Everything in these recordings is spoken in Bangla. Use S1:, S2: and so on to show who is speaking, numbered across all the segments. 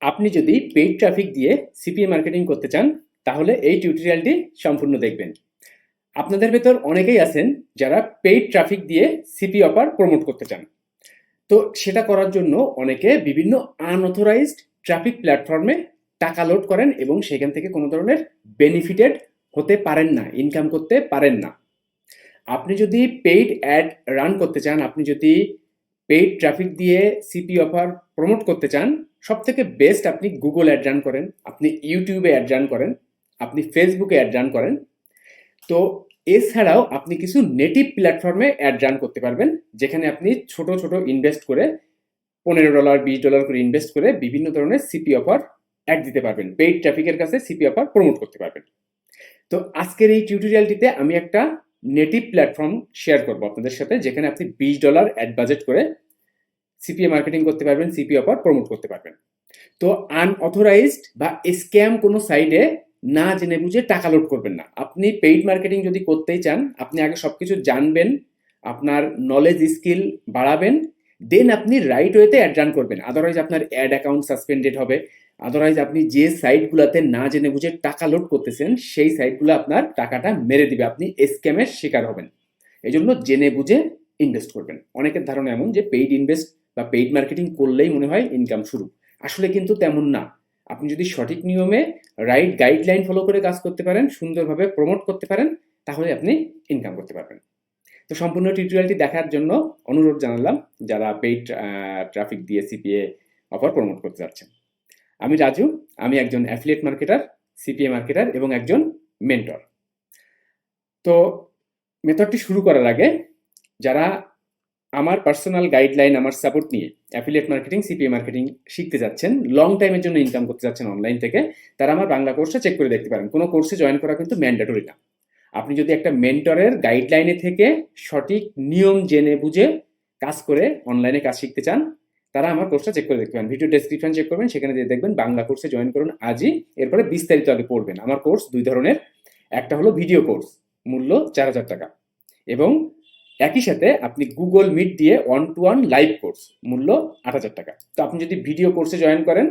S1: আপনি যদি পেইড ট্রাফিক দিয়ে সিপিএ মার্কেটিং করতে চান তাহলে এই টিউটোরিয়ালটি সম্পূর্ণ দেখবেন। আপনাদের ভেতর অনেকেই আছেন যারা পেইড ট্রাফিক দিয়ে সিপি অফার প্রমোট করতে চান। তো সেটা করার জন্য অনেকে বিভিন্ন আনঅথরাইজড ট্রাফিক প্ল্যাটফর্মে টাকা লোড করেন এবং সেখান থেকে কোনো ধরনের বেনিফিটেড হতে পারেন না, ইনকাম করতে পারেন না। আপনি যদি পেইড অ্যাড রান করতে চান, আপনি যদি পেইড ট্রাফিক দিয়ে সিপি অফার প্রমোট করতে চান, সব থেকে বেস্ট আপনি গুগল অ্যাড রান করেন, আপনি ইউটিউবে অ্যাড রান করেন, আপনি ফেসবুকে অ্যাড রান করেন। তো এছাড়াও আপনি কিছু নেটিভ প্ল্যাটফর্মে অ্যাড রান করতে পারবেন, যেখানে আপনি ছোট ছোট ইনভেস্ট করে $15 $20 করে ইনভেস্ট করে বিভিন্ন ধরনের সিপি অফার অ্যাড দিতে পারবেন, পেইড ট্রাফিকের কাছে সিপি অফার প্রমোট করতে পারবেন। তো আজকের এই টিউটোরিয়ালটিতে আমি একটা নেটিভ প্ল্যাটফর্ম শেয়ার করবো আপনাদের সাথে, যেখানে আপনি $20 অ্যাড বাজেট করে সিপিএ মার্কেটিং করতে পারবেন, সিপি অফার প্রমোট করতে পারবেন। তো আনঅথরাইজড বা স্ক্যাম কোনো সাইডে না জেনে বুঝে টাকা লোড করবেন না। আপনি পেইড মার্কেটিং যদি করতেই চান, আপনি আগে সবকিছু জানবেন, আপনার নলেজ স্কিল বাড়াবেন, দেন আপনি রাইট ওয়েতে অ্যাড রান করবেন। আদারওয়াইজ আপনার অ্যাড অ্যাকাউন্ট সাসপেন্ডেড হবে। আদারওয়াইজ আপনি যে সাইটগুলোতে না জেনে বুঝে টাকা লোড করতেছেন সেই সাইটগুলো আপনার টাকাটা মেরে দিবে, আপনি স্ক্যামের শিকার হবেন। এই জন্য জেনে বুঝে ইনভেস্ট করবেন। অনেকের ধারণা এমন যে পেইড ইনভেস্ট বা পেইড মার্কেটিং করলেই মনে হয় ইনকাম শুরু, আসলে কিন্তু তেমন না। আপনি যদি সঠিক নিয়মে রাইট গাইডলাইন ফলো করে কাজ করতে পারেন, সুন্দরভাবে প্রমোট করতে পারেন, তাহলে আপনি ইনকাম করতে পারবেন। তো সম্পূর্ণ টিউটোরিয়ালটি দেখার জন্য অনুরোধ জানালাম যারা পেইড ট্রাফিক দিয়ে সিপিএ অফার প্রমোট করতে যাচ্ছেন। আমি রাজু, আমি একজন অ্যাফিলিয়েট মার্কেটার, সিপিএ মার্কেটার এবং একজন মেন্টর। তো মেথডটি শুরু করার আগে যারা আমার পার্সোনাল গাইডলাইন, আমার সাপোর্ট নিয়ে অ্যাফিলিয়েট মার্কেটিং, সিপিএ মার্কেটিং শিখতে যাচ্ছেন, লং টাইমের জন্য ইনকাম করতে যাচ্ছেন অনলাইন থেকে, তারা আমার বাংলা কোর্সটা চেক করে দেখতে পারেন। কোনো কোর্সে জয়েন করা কিন্তু ম্যান্ডেটরি না। আপনি যদি একটা মেন্টরের গাইডলাইনে থেকে সঠিক নিয়ম জেনে বুঝে কাজ করে অনলাইনে কাজ শিখতে চান, তারা আমার কোর্সটা চেক করে দেখতে পারেন। ভিডিও ডেসক্রিপশন চেক করবেন, সেখানে দিয়ে দেখবেন বাংলা কোর্সে জয়েন করুন আজই। এরপরে বিস্তারিত আগে পড়বেন। আমার কোর্স দুই ধরনের, একটা হলো ভিডিও কোর্স, মূল্য 4000 টাকা, এবং একই সাথে আপনি গুগল মিট দিয়ে 1-to-1 লাইভ কোর্স, মূল্য 8000 টাকা। তো আপনি যদি ভিডিও কোর্সে জয়েন করেন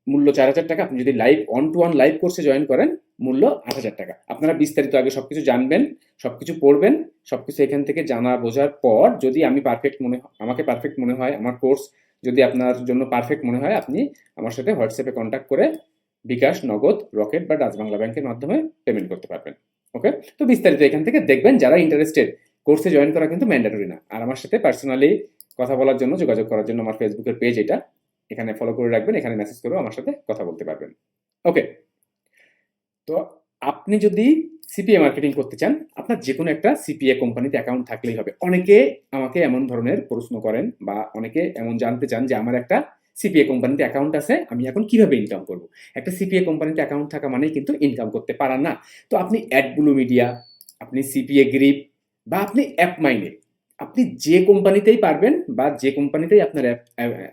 S1: মূল্য 4000 টাকা, আপনি যদি লাইভ 1-to-1 লাইভ কোর্সে জয়েন করেন মূল্য 8000 টাকা। আপনারা বিস্তারিত আগে সবকিছু জানবেন, সবকিছু পড়বেন, সবকিছু এখান থেকে জানা বোঝার পর যদি আমাকে পারফেক্ট মনে হয়, আমার কোর্স যদি আপনার জন্য পারফেক্ট মনে হয়, আপনি আমার সাথে হোয়াটসঅ্যাপে কন্ট্যাক্ট করে বিকাশ, নগদ, রকেট বা ডাচ বাংলা ব্যাংকের মাধ্যমে পেমেন্ট করতে পারবেন। ওকে, তো বিস্তারিত এখান থেকে দেখবেন। যারা ইন্টারেস্টেড, কোর্সে জয়েন করা কিন্তু ম্যান্ডেটরি না। আর আমার সাথে পার্সোনালি কথা বলার জন্য, যোগাযোগ করার জন্য আমার ফেসবুকের পেজ এটা, এখানে ফলো করে রাখবেন, এখানে মেসেজ করেও আমার সাথে কথা বলতে পারবেন। ওকে, তো আপনি যদি সিপিএ মার্কেটিং করতে চান, আপনার যে কোনো একটা সিপিএ কোম্পানিতে অ্যাকাউন্ট থাকলেই হবে। অনেকে আমাকে এমন ধরনের প্রশ্ন করেন বা অনেকে এমন জানতে চান যে আমার একটা সিপিএ কোম্পানিতে অ্যাকাউন্ট আছে, আমি এখন কিভাবে ইনকাম করব। একটা সিপিএ কোম্পানিতে অ্যাকাউন্ট থাকা মানেই কিন্তু ইনকাম করতে পারা না। তো আপনি অ্যাডব্লু মিডিয়া, আপনি সিপিএ গ্রিপ বা আপনি অ্যাপমাইনে, আপনি যে কোম্পানিতেই পারবেন বা যে কোম্পানিতেই আপনার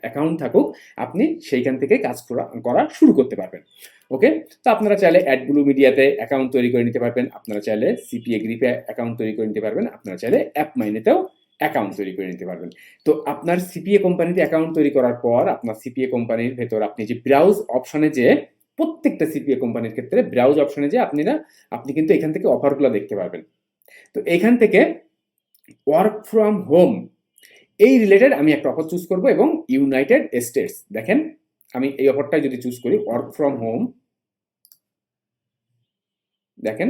S1: অ্যাকাউন্ট থাকুক, আপনি সেইখান থেকে কাজ করা শুরু করতে পারবেন। ওকে, তো আপনারা চাইলে অ্যাডব্লু মিডিয়াতে অ্যাকাউন্ট তৈরি করে নিতে পারবেন, আপনারা চাইলে সিপিএ গ্রিপে অ্যাকাউন্ট তৈরি করে নিতে পারবেন, আপনারা চাইলে অ্যাপমাইনেতেও অ্যাকাউন্ট তৈরি করে নিতে পারবেন। তো আপনার সিপিএ কোম্পানিতে অ্যাকাউন্ট তৈরি করার পর আপনার সিপিএ কোম্পানির ভেতর আপনি যে ব্রাউজ অপশনে, যে প্রত্যেকটা সিপিএ কোম্পানির ক্ষেত্রে ব্রাউজ অপশনে যে আপনি কিন্তু এখান থেকে অফারগুলো দেখতে পারবেন। তো এখান থেকে ওয়ার্ক ফ্রম হোম এই রিলেটেড আমি একটা অফার চুজ করব এবং ইউনাইটেড স্টেটস, দেখেন আমি এই অফারটাই যদি চুজ করি, ওয়ার্ক ফ্রম হোম, দেখেন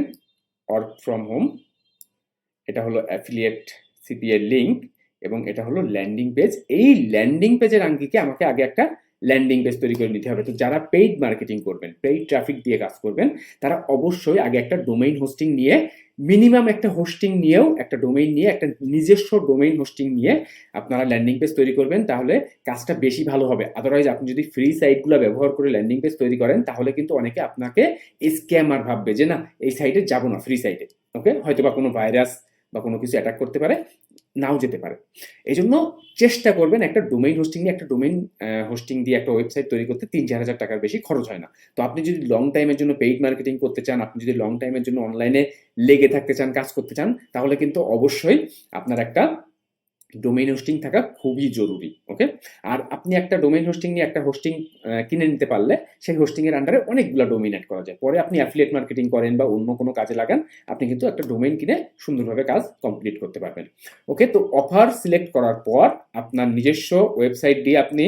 S1: ওয়ার্ক ফ্রম হোম, এটা হলো অ্যাফিলিয়েট সিপিএ লিঙ্ক এবং এটা হলো ল্যান্ডিং পেজ। এই ল্যান্ডিং পেজের আঙ্গিকে আমাকে আগে একটা ল্যান্ডিং পেজ তৈরি করে নিতে হবে। তো যারা পেইড মার্কেটিং করবেন, পেইড ট্রাফিক দিয়ে কাজ করবেন, তারা অবশ্যই আগে একটা ডোমেইন হোস্টিং নিয়ে, মিনিমাম একটা হোস্টিং নিয়েও, একটা ডোমেইন নিয়ে, একটা নিজস্ব ডোমেইন হোস্টিং নিয়ে আপনারা ল্যান্ডিং পেজ তৈরি করবেন, তাহলে কাজটা বেশি ভালো হবে। আদারওয়াইজ আপনি যদি ফ্রি সাইটগুলো ব্যবহার করে ল্যান্ডিং পেজ তৈরি করেন, তাহলে কিন্তু অনেকে আপনাকে স্ক্যামার ভাববে যে না, এই সাইটে যাবো না, ফ্রি সাইটে। ওকে, হয়তো বা কোনো ভাইরাস বা কোনো কিছু অ্যাটাক করতে পারে, নাও যেতে পারে। এই জন্য চেষ্টা করবেন একটা ডোমেইন হোস্টিং নিয়ে, একটা ডোমেইন হোস্টিং দিয়ে একটা ওয়েবসাইট তৈরি করতে 3-4 হাজার টাকার বেশি খরচ হয় না। তো আপনি যদি লং টাইমের জন্য পেইড মার্কেটিং করতে চান, আপনি যদি লং টাইমের জন্য অনলাইনে লেগে থাকতে চান, কাজ করতে চান, তাহলে কিন্তু অবশ্যই আপনার একটা ডোমেইন হোস্টিং থাকা খুবই জরুরি। ওকে, আর আপনি একটা ডোমেইন হোস্টিং নিয়ে একটা হোস্টিং কিনে নিতে পারলে সেই হোস্টিং এর আন্ডারে অনেকগুলো ডোমেইন অ্যাড করা যায়। পরে আপনি অ্যাফিলিয়েট মার্কেটিং করেন বা অন্য কোনো কাজে লাগান, আপনি কিন্তু একটা ডোমেইন কিনে সুন্দরভাবে কাজ কমপ্লিট করতে পারবেন। ওকে, তো অফার সিলেক্ট করার পর আপনার নিজস্ব ওয়েবসাইট দিয়ে আপনি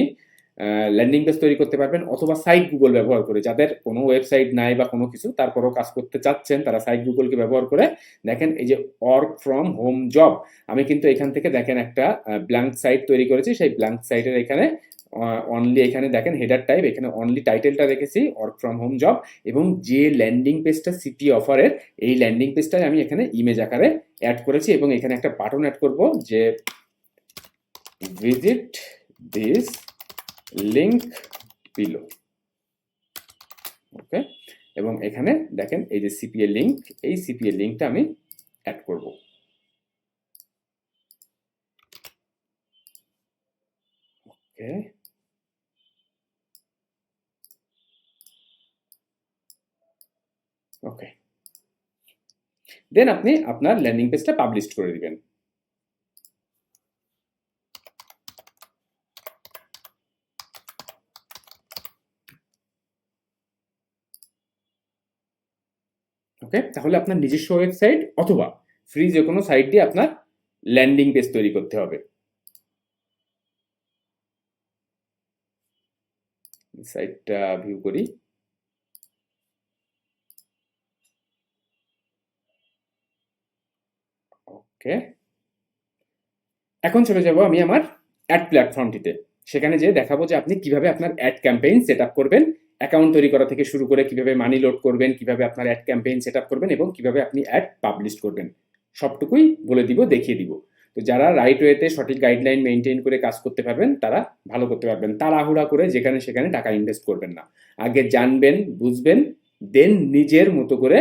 S1: ল্যান্ডিং পেজ তৈরি করতে পারবেন, অথবা সাইট গুগল ব্যবহার করে, যাদের কোনো ওয়েবসাইট নাই বা কোনো কিছু তারপরও কাজ করতে চাচ্ছেন তারা সাইট গুগলকে ব্যবহার করে দেখেন এই যে ওয়ার্ক ফ্রম হোম জব, আমি কিন্তু এখান থেকে দেখেন একটা ব্ল্যাঙ্ক সাইট তৈরি করেছি। সেই ব্ল্যাঙ্ক সাইটের এখানে অনলি এখানে দেখেন হেডার টাইপ, এখানে অনলি টাইটেলটা রেখেছি ওয়ার্ক ফ্রম হোম জব, এবং যে ল্যান্ডিং পেজটা সিপি অফারের এই ল্যান্ডিং পেজটা আমি এখানে ইমেজ আকারে অ্যাড করেছি, এবং এখানে একটা বাটন অ্যাড করব যে ভিজিট দিস লিংক বিলো। ওকে, এবং এখানে দেখেন এই যে সিপিএ লিংক, এই সিপিএ লিংকটা আমি অ্যাড করব। ওকে, ওকে, দেন আপনি আপনার ল্যান্ডিং পেজটা পাবলিশ করে দিবেন। ওকে, তাহলে আপনার নিজস্ব ওয়েবসাইট অথবা ফ্রি যে কোনো সাইট দিয়ে আপনার ল্যান্ডিং পেজ তৈরি করতে হবে। সাইটটা ভিউ করি। ওকে, এখন চলে যাব আমি আমার অ্যাড প্ল্যাটফর্মটিতে। সেখানে যে দেখাবো যে আপনি কিভাবে আপনার অ্যাড ক্যাম্পেইন সেট আপ করবেন, অ্যাকাউন্ট তৈরি করা থেকে শুরু করে কিভাবে মানি লোড করবেন, কিভাবে আপনার অ্যাড ক্যাম্পেইন সেট আপ করবেন, এবং কিভাবে আপনি অ্যাড পাবলিশ করবেন, সবটুকুই বলে দিব, দেখিয়ে দিব। তো যারা রাইট ওয়েতে সঠিক গাইডলাইন মেনটেন করে কাজ করতে পারবেন তারা ভালো করতে পারবেন। তাড়াহুড়া করে যেখানে সেখানে টাকা ইনভেস্ট করবেন না, আগে জানবেন, বুঝবেন, দেন নিজের মতো করে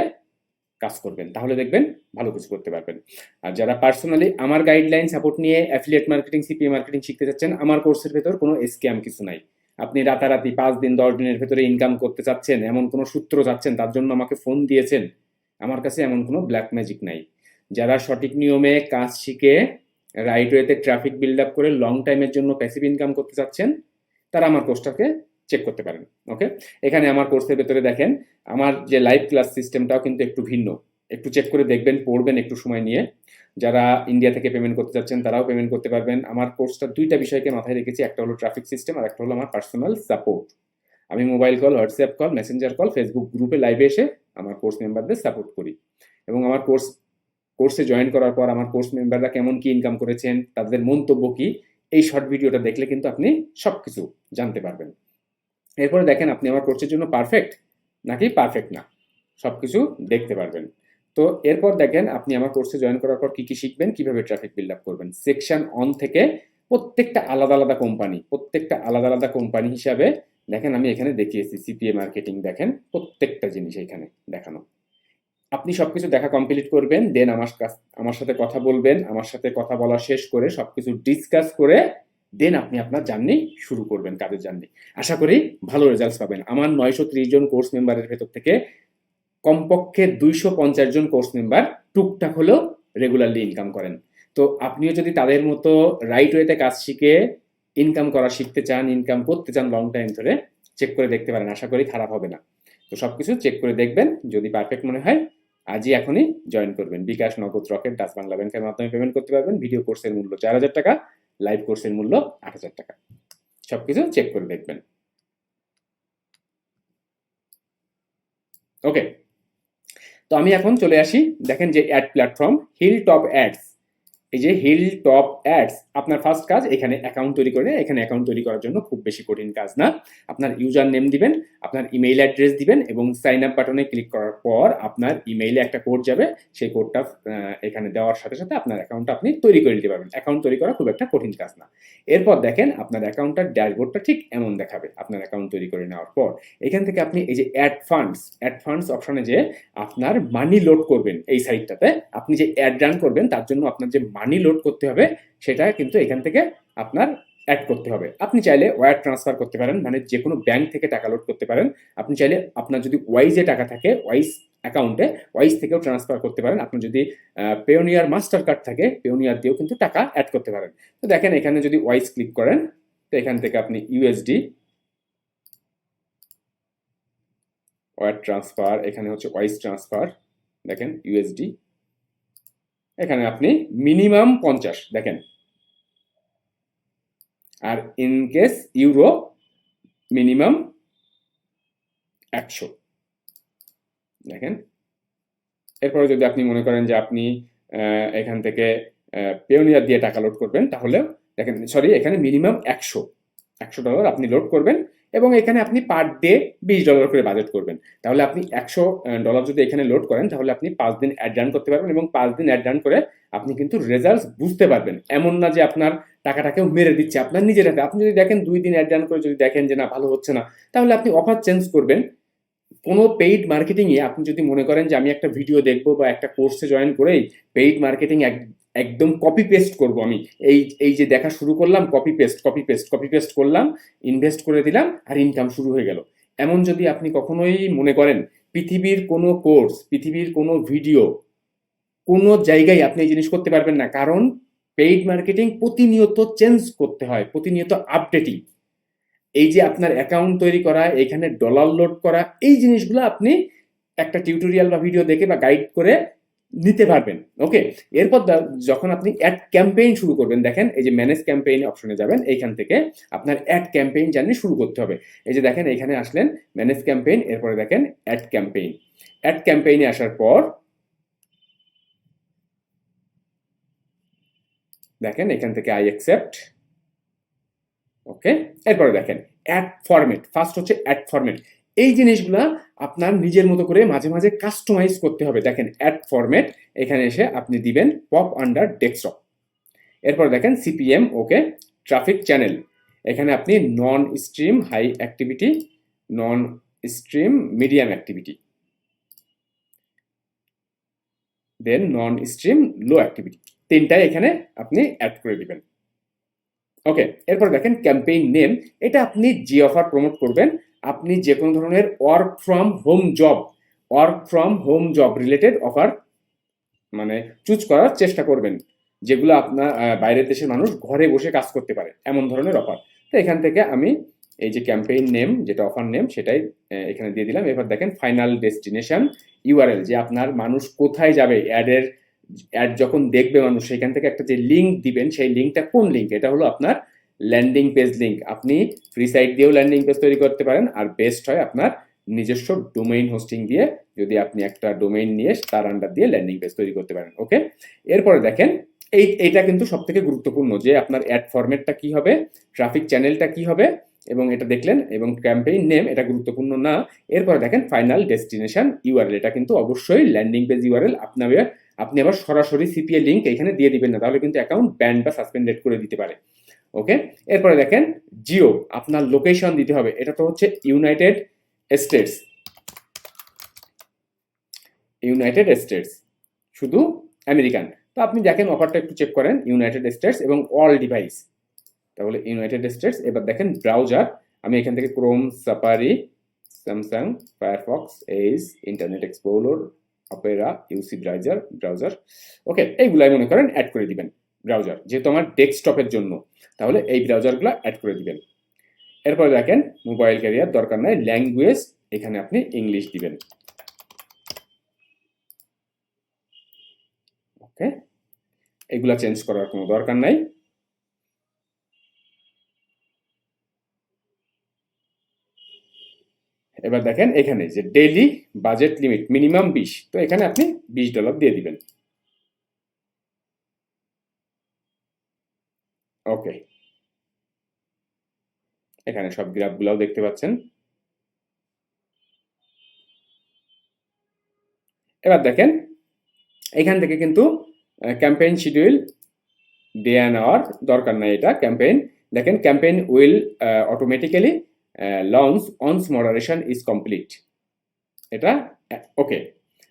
S1: কাজ করবেন, তাহলে দেখবেন ভালো কিছু করতে পারবেন। আর যারা পার্সোনালি আমার গাইডলাইন সাপোর্ট নিয়ে অ্যাফিলিয়েট মার্কেটিং, সিপিএ মার্কেটিং শিখতে চাচ্ছেন, আমার কোর্সের ভেতর কোনো স্ক্যাম কিছু নাই। আপনি রাতারাতি 5 দিন 10 দিনের ভেতরে ইনকাম করতে চাচ্ছেন, এমন কোনো সূত্র চাচ্ছেন, তার জন্য আমাকে ফোন দিয়েছেন, আমার কাছে এমন কোনো ব্ল্যাক ম্যাজিক নাই। যারা সঠিক নিয়মে কাজ শিখে রাইট ওয়েতে ট্রাফিক বিল্ড আপ করে লং টাইমের জন্য প্যাসিভ ইনকাম করতে চাচ্ছেন, তারা আমার কোর্সটাকে চেক করতে পারেন। ওকে, এখানে আমার কোর্সের ভেতরে দেখেন আমার যে লাইভ ক্লাস সিস্টেমটাও কিন্তু একটু ভিন্ন, একটু চেক করে দেখবেন, পড়বেন একটু সময় নিয়ে। যারা ইন্ডিয়া থেকে পেমেন্ট করতে চাচ্ছেন তারাও পেমেন্ট করতে পারবেন। আমার কোর্সটা দুইটা বিষয়কে মাথায় রেখেছি, একটা হলো ট্রাফিক সিস্টেম আর একটা হলো আমার পার্সোনাল সাপোর্ট। আমি mobile call, WhatsApp call, Messenger call, Facebook গ্রুপে লাইভে এসে আমার কোর্স মেম্বারদের সাপোর্ট করি। এবং আমার কোর্সে জয়েন করার পর আমার কোর্স মেম্বাররা কেমন কি ইনকাম করেছেন, তাদের মন্তব্য কি, এই শর্ট ভিডিওটা দেখলে কিন্তু আপনি সবকিছু জানতে পারবেন। এরপরে দেখেন আপনি আমার কোর্সের জন্য পারফেক্ট নাকি পারফেক্ট না, সবকিছু দেখতে পারবেন। তো এরপর দেখেন আপনি আমার কোর্সে জয়েন করার পর কি কি শিখবেন, কিভাবে ট্রাফিক বিল্ড আপ করবেন। সেকশন অন থেকে প্রত্যেকটা আলাদা আলাদা কোম্পানি, প্রত্যেকটা আলাদা আলাদা কোম্পানি হিসাবে দেখেন আমি এখানে দেখিয়েছি। সিপিএ মার্কেটিং দেখেন, প্রত্যেকটা জিনিস এখানে দেখানো। আপনি সবকিছু দেখা কমপ্লিট করবেন, দেন আমার সাথে কথা বলবেন, আমার সাথে কথা বলা শেষ করে সবকিছু ডিসকাস করে দেন আপনি আপনার জার্নি শুরু করবেন, কাজের জার্নি। আশা করি ভালো রেজাল্ট পাবেন। আমার 930 জন কোর্স মেম্বারের ভেতর থেকে কমপক্ষে 250 জন কোর্স মেম্বার টুকটাক হলেও রেগুলারলি ইনকাম করেন। তো আপনিও যদি তাদের মতো রাইট ওয়েতে কাজ শিখে ইনকাম করা শিখতে চান, ইনকাম করতে চান লং টাইম ধরে, চেক করে দেখতে পারেন, আশা করি খারাপ হবে না। তো সবকিছু চেক করে দেখবেন, যদি পারফেক্ট মনে হয় আজই এখনই জয়েন করবেন। বিকাশ, নগদ, রকেট, ডাচ বাংলা ব্যাংকের মাধ্যমে পেমেন্ট করতে পারবেন। ভিডিও কোর্সের মূল্য 4000 টাকা, লাইভ কোর্সের মূল্য 8000 টাকা। সবকিছু চেক করে দেখবেন। ওকে, তো আমি এখন চলে আসি, দেখেন যে ad platform hill top ads, এই যে হিল টপ অ্যাডস, আপনার ফার্স্ট কাজ এখানে অ্যাকাউন্ট তৈরি করে। এখানে অ্যাকাউন্ট তৈরি করার জন্য খুব বেশি কঠিন কাজ না। আপনার ইউজার নেম দিবেন, আপনার ইমেইল অ্যাড্রেস দিবেন, এবং সাইন আপ বাটনে ক্লিক করার পর আপনার ইমেইলে একটা কোড যাবে। সেই কোডটা এখানে দেওয়ার সাথে সাথে আপনার অ্যাকাউন্টটা আপনি তৈরি করে নিতে পারবেন। অ্যাকাউন্ট তৈরি করা খুব একটা কঠিন কাজ না। এরপর দেখেন আপনার অ্যাকাউন্টটার ড্যাশবোর্ডটা ঠিক এমন দেখাবে আপনার অ্যাকাউন্ট তৈরি করে নেওয়ার পর। এখান থেকে আপনি এই যে অ্যাড ফান্ডস অপশনে যে আপনার মানি লোড করবেন, এই সাইটটাতে আপনি যে অ্যাড রান করবেন তার জন্য আপনার যে মানি লোড করতে হবে সেটা কিন্তু এখান থেকে আপনার অ্যাড করতে হবে। আপনি চাইলে ওয়্যার ট্রান্সফার করতে পারেন, মানে যে কোনো ব্যাংক থেকে টাকা লোড করতে পারেন। আপনি চাইলে আপনার যদি ওয়াইজে টাকা থাকে, ওয়াইজ অ্যাকাউন্টে ওয়াইজ থেকেও ট্রান্সফার করতে পারেন। আপনি যদি পেওনিয়ার মাস্টার কার্ড থাকে পেওনিয়ার দিয়েও কিন্তু টাকা অ্যাড করতে পারেন। তো দেখেন এখানে যদি ওয়াইজ ক্লিক করেন তো এখান থেকে আপনি ইউএসডি ওয়ার ট্রান্সফার, এখানে হচ্ছে ওয়াইজ ট্রান্সফার, দেখেন ইউএসডি, এখানে আপনি মিনিমাম 50 দেখেন, আর ইন কেস ইউরো মিনিমাম 100 দেখেন। এরপরে যদি আপনি মনে করেন যে আপনি এখান থেকে পেওনিয়ার দিয়ে টাকা লোড করবেন তাহলে দেখেন, সরি, এখানে মিনিমাম $100 আপনি লোড করবেন এবং এখানে আপনি পার ডে $20 করে বাজেট করবেন। তাহলে আপনি $100 যদি এখানে লোড করেন তাহলে আপনি 5 দিন অ্যাড রান করতে পারবেন এবং 5 দিন অ্যাড রান করে আপনি কিন্তু রেজাল্ট বুঝতে পারবেন। এমন না যে আপনার টাকাটাকেও মেরে দিচ্ছে, আপনার নিজের হাতে। আপনি যদি দেখেন 2 দিন অ্যাড রান করে যদি দেখেন যে না ভালো হচ্ছে না, তাহলে আপনি অফার চেঞ্জ করবেন। কোনো পেইড মার্কেটিংয়ে আপনি যদি মনে করেন যে আমি একটা ভিডিও দেখবো বা একটা কোর্সে জয়েন করেই পেইড মার্কেটিং একদম কপি পেস্ট করবো, আমি এই যে দেখা শুরু করলাম, কপি পেস্ট করলাম, ইনভেস্ট করে দিলাম আর ইনকাম শুরু হয়ে গেল, এমন যদি আপনি কখনোই মনে করেন, পৃথিবীর কোনো কোর্স, পৃথিবীর কোনো ভিডিও, কোনো জায়গায় আপনি এই জিনিস করতে পারবেন না। কারণ পেইড মার্কেটিং প্রতিনিয়ত চেঞ্জ করতে হয়, প্রতিনিয়ত আপডেটিং। এই যে আপনার অ্যাকাউন্ট তৈরি করা, এখানে ডলার লোড করা, এই জিনিসগুলো আপনি একটা টিউটোরিয়াল বা ভিডিও দেখে বা গাইড করে নিতে পারবেন। ওকে, এরপর যখন আপনি অ্যাড ক্যাম্পেইন শুরু করবেন, দেখেন এই যে ম্যানেজ ক্যাম্পেইন অপশনে যাবেন, এইখান থেকে আপনার অ্যাড ক্যাম্পেইন জার্নি শুরু করতে হবে। এই যে দেখেন এখানে আসলেন ম্যানেজ ক্যাম্পেইন, এরপরে দেখেন অ্যাড ক্যাম্পেইন। অ্যাড ক্যাম্পেইনে আসার পর দেখেন এখান থেকে আই অ্যাকসেপ্ট। ওকে, এরপরে দেখেন অ্যাড ফরম্যাট, ফার্স্ট হচ্ছে অ্যাড ফরম্যাট। এই জিনিসগুলা আপনার নিজের মতো করে মাঝে মাঝে কাস্টমাইজ করতে হবে। দেখেন অ্যাড ফরম্যাট, এখানে এসে আপনি দিবেন পপ আন্ডার ডেস্কটপ। এরপর দেখেন সিপিএম, ওকে, ট্রাফিক চ্যানেল, এখানে আপনি নন স্ট্রিম হাই অ্যাক্টিভিটি, নন স্ট্রিম মিডিয়াম অ্যাক্টিভিটি, দেন নন স্ট্রিম লো অ্যাক্টিভিটি, তিনটাই এখানে আপনি অ্যাড করে দিবেন। ওকে, এরপর দেখেন ক্যাম্পেইন নেম, এটা আপনি যে অফার প্রমোট করবেন, আপনি যে কোনো ধরনের work from home job related offer মানে চুজ করার চেষ্টা করবেন, যেগুলো আপনার বাইরের দেশের মানুষ ঘরে বসে কাজ করতে পারে, এমন ধরনের অফার। তো এখান থেকে আমি এই যে ক্যাম্পেইন নেম, যেটা অফার নেম, সেটাই এখানে দিয়ে দিলাম। এবার দেখেন ফাইনাল ডেস্টিনেশন ইউআরএল, যে আপনার মানুষ কোথায় যাবে, অ্যাড যখন দেখবে মানুষ, সেখান থেকে একটা যে লিঙ্ক দিবেন, সেই লিঙ্কটা কোন লিঙ্ক, এটা হলো আপনার ল্যান্ডিং পেজ লিঙ্ক। আপনি ফ্রি সাইট দিয়েও ল্যান্ডিং পেজ তৈরি করতে পারেন, আর বেস্ট হয় আপনার নিজস্ব ডোমেইন হোস্টিং দিয়ে, যদি আপনি একটা ডোমেইন নিয়ে তার আন্ডার দিয়ে ল্যান্ডিং পেজ তৈরি করতে পারেন। ওকে, এরপরে দেখেন এইটা কিন্তু সব থেকে গুরুত্বপূর্ণ, যে আপনার অ্যাড ফরম্যাটটা কি হবে, ট্রাফিক চ্যানেলটা কি হবে, এবং এটা দেখলেন, এবং ক্যাম্পেইন নেম এটা গুরুত্বপূর্ণ না। এরপরে দেখেন ফাইনাল ডেস্টিনেশন ইউআরএল, এটা কিন্তু অবশ্যই ল্যান্ডিং পেজ ইউআরএল। আপনি আবার সরাসরি সিপিএ লিঙ্ক এখানে দিয়ে দিবেন না, তাহলে কিন্তু অ্যাকাউন্ট ব্যান বা সাসপেন্ডেড করে দিতে পারে। ওকে, এরপরে দেখেন জিও, আপনার লোকেশন দিতে হবে। এটা তো হচ্ছে ইউনাইটেড স্টেটস, শুধু আমেরিকান। তো আপনি দেখেন অফারটা একটু চেক করেন, ইউনাইটেড স্টেটস এবং অল ডিভাইস, তাহলে ইউনাইটেড স্টেটস। এবার দেখেন ব্রাউজার, আমি এখান থেকে Chrome, Safari, Samsung, Firefox, Edge, Internet Explorer, Opera, UC browser. Okay, এইগুলাই মনে করেন অ্যাড করে দিবেন ব্রাউজার, যেহেতু আমার ডেস্কটপের জন্য, তাহলে এই ব্রাউজারগুলো অ্যাড করে দিবেন। এরপরে দেখেন মোবাইল ক্যারিয়ার দরকার নাই, ল্যাঙ্গুয়েজ এখানে আপনি ইংলিশ দিবেন। ওকে, এগুলা চেঞ্জ করার কোনো দরকার নাই। এবার দেখেন এখানে যে ডেইলি বাজেট লিমিট মিনিমাম 20, তো এখানে আপনি $20 দিয়ে দিবেন। ওকে, এখানে সব গ্রাফগুলোও দেখতে পাচ্ছেন। এবার দেখেন এখান থেকে কিন্তু campaign schedule day and hour দরকার নাই, এটা ক্যাম্পেইন। দেখেন campaign will automatically launch once moderation is complete, এটা okay.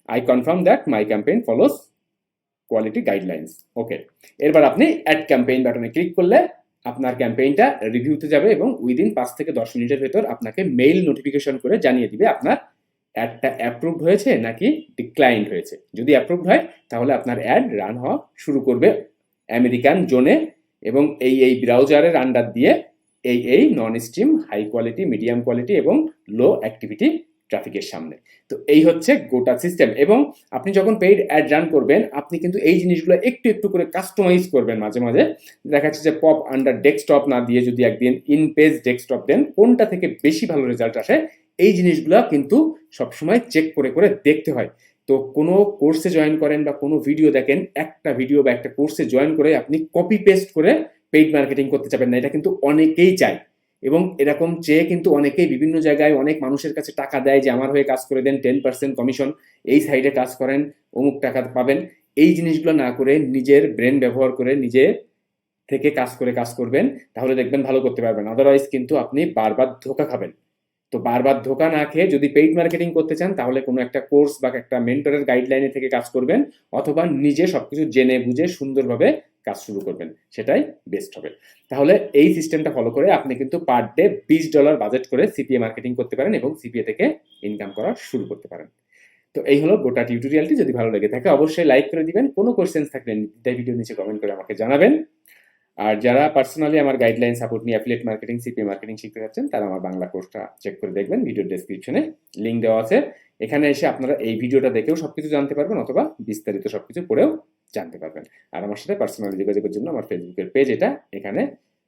S1: I confirm that my campaign follows quality guidelines. Okay, এরপর আপনি অ্যাড ক্যাম্পেইন বাটনে ক্লিক করলে আপনার ক্যাম্পেইনটা রিভিউতে যাবে এবং উইদিন 5 থেকে 10 মিনিটের ভেতর আপনাকে মেইল নোটিফিকেশন করে জানিয়ে দিবে আপনার অ্যাডটা অ্যাপ্রুভড হয়েছে নাকি ডিক্লাইন্ড হয়েছে। যদি অ্যাপ্রুভড হয় তাহলে আপনার অ্যাড রান হওয়া শুরু করবে আমেরিকান জোনে এবং এই ব্রাউজারের আন্ডার দিয়ে এই non stream, high quality, medium quality এবং লো অ্যাক্টিভিটি ট্রাফিকের সামনে। তো এই হচ্ছে গোটা সিস্টেম। এবং আপনি যখন পেইড অ্যাড রান করবেন আপনি কিন্তু এই জিনিসগুলো একটু একটু করে কাস্টমাইজ করবেন। মাঝে মাঝে দেখা যাচ্ছে যে পপ আন্ডার ডেস্কটপ না দিয়ে যদি একদিন ইন পেজ ডেস্কটপ দেন, কোনটা থেকে বেশি ভালো রেজাল্ট আসে এই জিনিসগুলো কিন্তু সবসময় চেক করে করে দেখতে হয়। তো কোনো কোর্সে জয়েন করেন বা কোনো ভিডিও দেখেন, একটা ভিডিও বা একটা কোর্সে জয়েন করে আপনি কপি পেস্ট করে পেইড মার্কেটিং করতে চাবেন না। এটা কিন্তু অনেকেই চায় এবং এরকম চেয়ে কিন্তু অনেকেই বিভিন্ন জায়গায় অনেক মানুষের কাছে টাকা দেয় যে আমার হয়ে কাজ করে দেন, 10% কমিশন, এই সাইডে কাজ করেন, অমুক টাকা পাবেন। এই জিনিসগুলো না করে নিজের ব্রেন ব্যবহার করে নিজে থেকে কাজ করবেন, তাহলে দেখবেন ভালো করতে পারবেন। আদারওয়াইজ কিন্তু আপনি বারবার ধোকা খাবেন। তো বারবার ধোকা না খেয়ে যদি পেইড মার্কেটিং করতে চান তাহলে কোনো একটা কোর্স বা একটা মেন্টরের গাইডলাইনে থেকে কাজ করবেন, অথবা নিজে সবকিছু জেনে বুঝে সুন্দরভাবে কাজ শুরু করবেন, সেটাই বেস্ট হবে। তাহলে এই সিস্টেমটা ফলো করে আপনি কিন্তু পার ডে $20 বাজেট করে সিপিএ মার্কেটিং করতে পারেন এবং সিপিএ থেকে ইনকাম করা শুরু করতে পারেন। তো এই হলো গোটা টিউটোরিয়ালটি। যদি ভালো লেগে থাকে অবশ্যই লাইক করে দিবেন। কোনো কোশ্চেন্স থাকলে ভিডিও নিচে কমেন্ট করে আমাকে জানাবেন। আর যারা পার্সোনালি আমার গাইডলাইন সাপোর্ট নিয়ে অ্যাফিলিয়েট মার্কেটিং, সিপিএ মার্কেটিং শিখতে যাচ্ছেন তারা আমার বাংলা কোর্সটা চেক করে দেখবেন। ভিডিওর ডেসক্রিপশনে লিঙ্ক দেওয়া আছে। এখানে এসে আপনারা এই ভিডিওটা দেখেও সবকিছু জানতে পারবেন অথবা বিস্তারিত সবকিছু পড়েও জানতে পারবেন। আর আমার সাথে পার্সোনালি যোগাযোগের জন্য আমার ফেসবুকের পেজ এটা, এখানে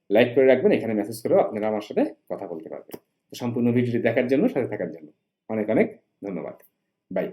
S1: লাইক করে রাখবেন, এখানে মেসেজ করেও আপনারা আমার সাথে কথা বলতে পারবেন। সম্পূর্ণ ভিডিওটি দেখার জন্য, সাথে থাকার জন্য অনেক অনেক ধন্যবাদ। বাই।